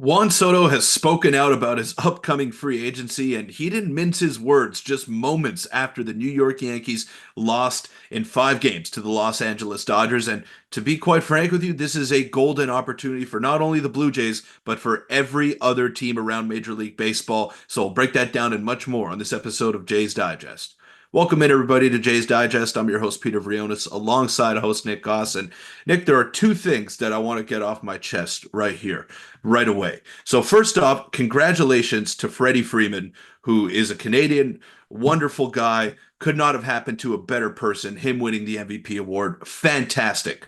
Juan Soto has spoken out about his upcoming free agency, and he didn't mince his words just moments after the New York Yankees lost in 5 games to the Los Angeles Dodgers. And to be quite frank with you, this is a golden opportunity for not only the Blue Jays, but for every other team around Major League Baseball. So I'll break that down and much more on this episode of Jays Digest. Welcome in, everybody, to Jays Digest. I'm your host, Peter Vryonis, alongside host Nick Gosse. And Nick, there are two things that I want to get off my chest right here, right away. So, first off, congratulations to Freddie Freeman, who is a Canadian, wonderful guy. Could not have happened to a better person, him winning the MVP award. Fantastic.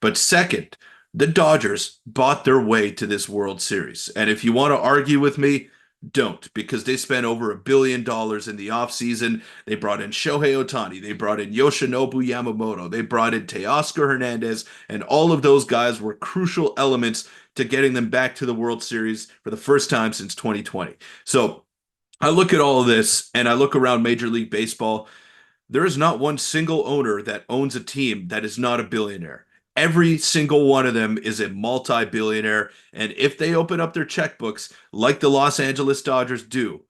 But second, the Dodgers bought their way to this World Series. And if you want to argue with me, don't, because they spent over $1 billion in the offseason. They brought in Shohei Ohtani. They brought in Yoshinobu Yamamoto. They brought in Teoscar Hernandez. And all of those guys were crucial elements to getting them back to the World Series for the first time since 2020. So I look at all of this and I look around Major League Baseball. There is not one single owner that owns a team that is not a billionaire. Every single one of them is a multi-billionaire. And if they open up their checkbooks like the Los Angeles Dodgers do,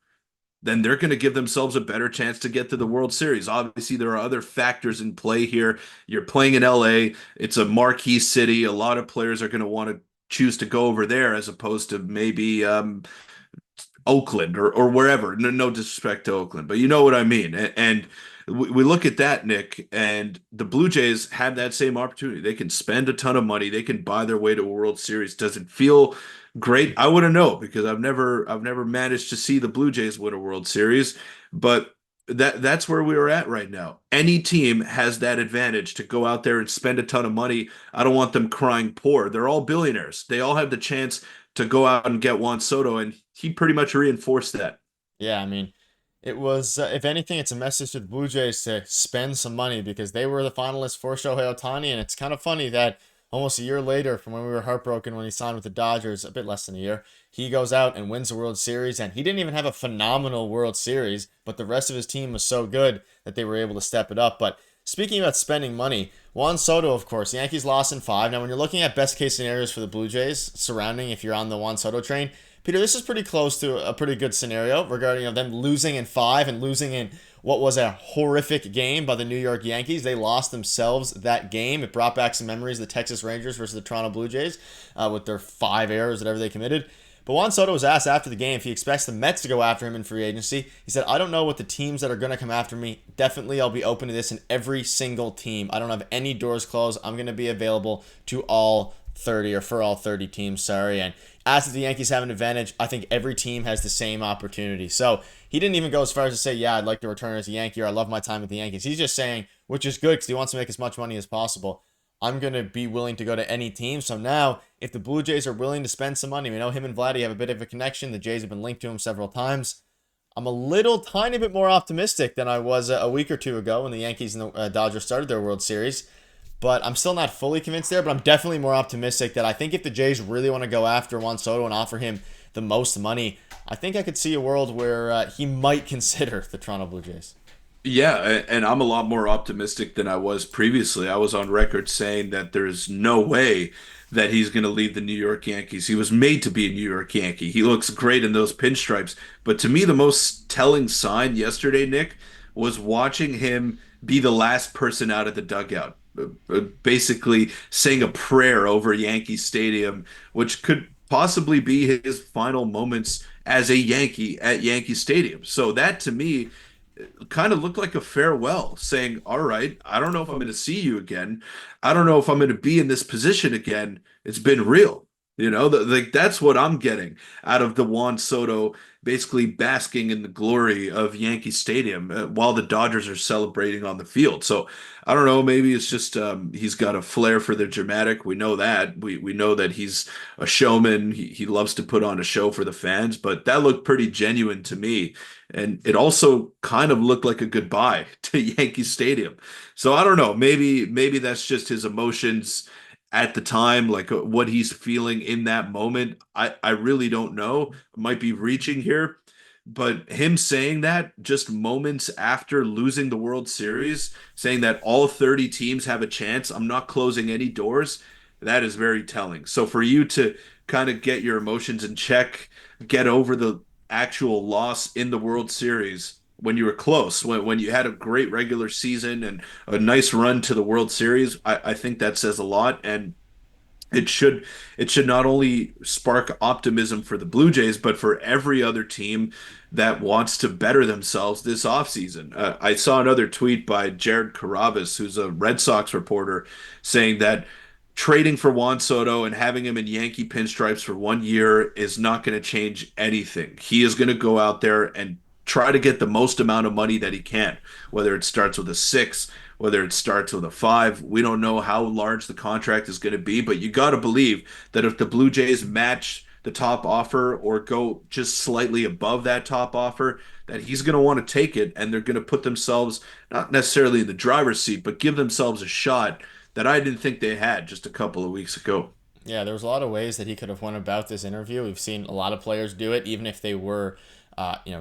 then they're going to give themselves a better chance to get to the World Series. Obviously, there are other factors in play here. You're playing in LA, it's a marquee city. A lot of players are going to want to choose to go over there as opposed to maybe Oakland or wherever. No disrespect to Oakland, but you know what I mean. And we look at that, Nick, and the Blue Jays have that same opportunity. They can spend a ton of money. They can buy their way to a World Series. Does it feel great? I wouldn't know because I've never managed to see the Blue Jays win a World Series, but that's where we are at right now. Any team has that advantage to go out there and spend a ton of money. I don't want them crying poor. They're all billionaires. They all have the chance to go out and get Juan Soto, and he pretty much reinforced that. Yeah, I mean, it was, if anything, it's a message to the Blue Jays to spend some money because they were the finalists for Shohei Ohtani. And it's kind of funny that almost a year later, from when we were heartbroken when he signed with the Dodgers, a bit less than a year, he goes out and wins the World Series. And he didn't even have a phenomenal World Series, but the rest of his team was so good that they were able to step it up. But speaking about spending money, Juan Soto, of course, the Yankees lost in 5. Now, when you're looking at best case scenarios for the Blue Jays surrounding if you're on the Juan Soto train, Peter, this is pretty close to a pretty good scenario regarding them losing in 5 and losing in what was a horrific game by the New York Yankees. They lost themselves that game. It brought back some memories of the Texas Rangers versus the Toronto Blue Jays with their 5 errors, whatever they committed. But Juan Soto was asked after the game if he expects the Mets to go after him in free agency. He said, I don't know what the teams that are going to come after me. Definitely, I'll be open to this in every single team. I don't have any doors closed. I'm going to be available to all 30 or for all 30 teams, sorry. And as if the Yankees have an advantage, I think every team has the same opportunity. So he didn't even go as far as to say, yeah, I'd like to return as a Yankee or I love my time with the Yankees. He's just saying, which is good because he wants to make as much money as possible. I'm going to be willing to go to any team. So now, if the Blue Jays are willing to spend some money, we know him and Vladdy have a bit of a connection. The Jays have been linked to him several times. I'm a little tiny bit more optimistic than I was a week or two ago when the Yankees and the Dodgers started their World Series. But I'm still not fully convinced there, but I'm definitely more optimistic that I think if the Jays really want to go after Juan Soto and offer him the most money, I think I could see a world where he might consider the Toronto Blue Jays. Yeah, and I'm a lot more optimistic than I was previously. I was on record saying that there's no way that he's going to leave the New York Yankees. He was made to be a New York Yankee. He looks great in those pinstripes. But to me, the most telling sign yesterday, Nick, was watching him be the last person out of the dugout, basically saying a prayer over Yankee Stadium, which could possibly be his final moments as a Yankee at Yankee Stadium. So that to me kind of looked like a farewell, saying, all right, I don't know if I'm going to see you again. I don't know if I'm going to be in this position again. It's been real. Like that's what I'm getting out of the Juan Soto basically basking in the glory of Yankee Stadium while the Dodgers are celebrating on the field. So I don't know, maybe it's just he's got a flair for the dramatic. We know that. We know that he's a showman. He loves to put on a show for the fans, but that looked pretty genuine to me. And it also kind of looked like a goodbye to Yankee Stadium. So I don't know, maybe that's just his emotions at the time, like what he's feeling in that moment. I really don't know. Might be reaching here, but him saying that just moments after losing the World Series, saying that all 30 teams have a chance, I'm not closing any doors. That is very telling. So for you to kind of get your emotions in check, get over the actual loss in the World Series when you were close, when you had a great regular season and a nice run to the World Series, I think that says a lot. And it should it should not only spark optimism for the Blue Jays, but for every other team that wants to better themselves this offseason. I saw another tweet by Jared Carrabis, who's a Red Sox reporter, saying that trading for Juan Soto and having him in Yankee pinstripes for 1 year is not going to change anything. He is going to go out there and try to get the most amount of money that he can, whether it starts with a six, whether it starts with a five. We don't know how large the contract is going to be, but you got to believe that if the Blue Jays match the top offer or go just slightly above that top offer, that he's going to want to take it, and they're going to put themselves not necessarily in the driver's seat, but give themselves a shot that I didn't think they had just a couple of weeks ago. Yeah, there was a lot of ways that he could have went about this interview. We've seen a lot of players do it, even if they were,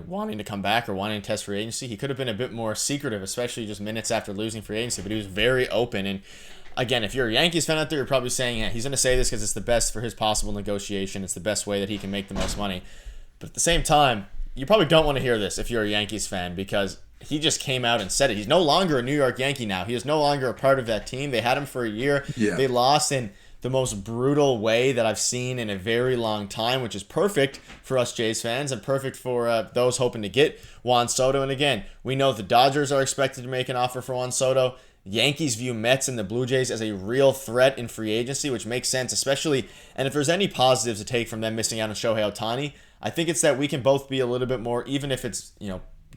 wanting to come back or wanting to test free agency. He could have been a bit more secretive, especially just minutes after losing free agency, but he was very open. And again, if you're a Yankees fan out there, you're probably saying, yeah, he's going to say this because it's the best for his possible negotiation. It's the best way that he can make the most money. But at the same time, you probably don't want to hear this if you're a Yankees fan, because he just came out and said it. He's no longer a New York Yankee now. He is no longer a part of that team. They had him for a year. Yeah. They lost in the most brutal way that I've seen in a very long time, which is perfect for us Jays fans and perfect for those hoping to get Juan Soto. And again, we know the Dodgers are expected to make an offer for Juan Soto. Yankees view Mets and the Blue Jays as a real threat in free agency, which makes sense, especially, and if there's any positives to take from them missing out on Shohei Ohtani, I think it's that we can both be a little bit more, even if it's,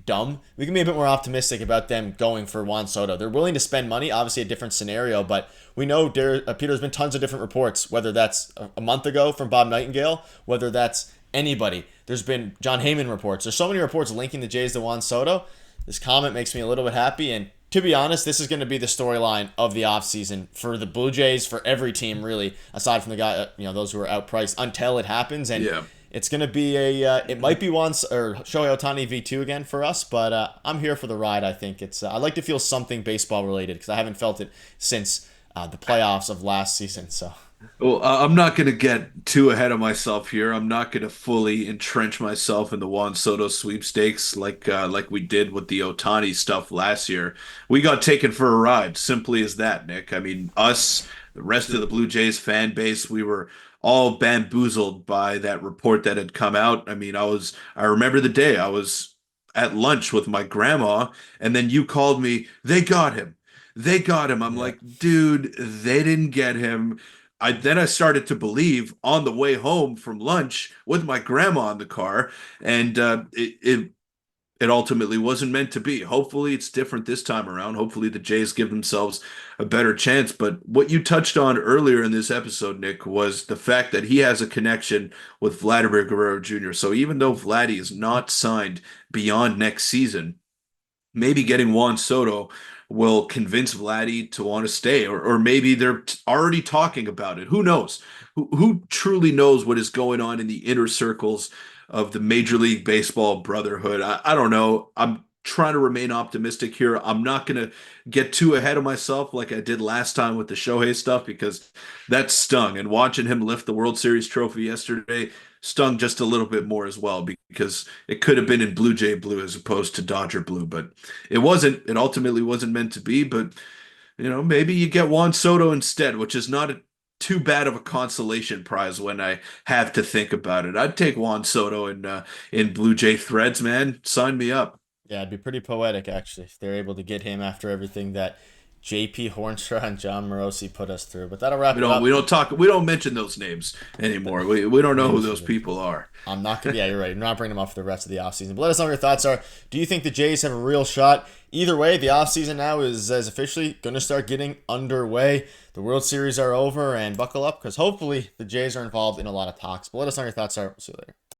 dumb, we can be a bit more optimistic about them going for Juan Soto. They're willing to spend money, obviously a different scenario, but we know Peter, there's been tons of different reports, whether that's a month ago from Bob Nightingale, whether that's anybody. There's been John Heyman reports. There's so many reports linking the Jays to Juan Soto. This comment makes me a little bit happy, and to be honest, this is going to be the storyline of the offseason for the Blue Jays, for every team really, aside from the guy, those who are outpriced, until it happens. And Yeah. it's going to be it might be once or Shohei Ohtani V2 again for us, but I'm here for the ride. I think I'd like to feel something baseball related because I haven't felt it since the playoffs of last season. So Well, I'm not going to get too ahead of myself here. I'm not going to fully entrench myself in the Juan Soto sweepstakes like we did with the Ohtani stuff last year. We got taken for a ride, simply as that, Nick. I mean, us, the rest of the Blue Jays fan base, we were all bamboozled by that report that had come out. I mean, I remember the day I was at lunch with my grandma, and then you called me, they got him. They got him. I'm yeah. like, dude, they didn't get him. I started to believe on the way home from lunch with my grandma in the car, and it ultimately wasn't meant to be. Hopefully, it's different this time around. Hopefully, the Jays give themselves a better chance. But what you touched on earlier in this episode, Nick, was the fact that he has a connection with Vladimir Guerrero Jr. So even though Vladdy is not signed beyond next season, maybe getting Juan Soto will convince Vladdy to want to stay, or maybe they're already talking about it. Who knows? Who truly knows what is going on in the inner circles of the Major League Baseball brotherhood? I don't know. I'm trying to remain optimistic here. I'm not going to get too ahead of myself like I did last time with the Shohei stuff because that stung. And watching him lift the World Series trophy yesterday stung just a little bit more as well because it could have been in Blue Jay blue as opposed to Dodger blue, but it wasn't. It ultimately wasn't meant to be, but maybe you get Juan Soto instead, which is not too bad of a consolation prize when I have to think about it. I'd take Juan Soto in Blue Jay threads, man. Sign me up. Yeah, it'd be pretty poetic actually if they're able to get him after everything that JP Hornstra and John Morosi put us through. But that'll wrap We it don't up. we don't talk we don't mention those names anymore. We don't know who those people are. I'm not gonna. Yeah, you're right. I'm not bringing them up for the rest of the offseason. But let us know what your thoughts are. Do you think the Jays have a real shot? Either way, the offseason now is officially going to start getting underway. The World Series are over, and buckle up because hopefully the Jays are involved in a lot of talks. But let us know what your thoughts are. We'll see you later.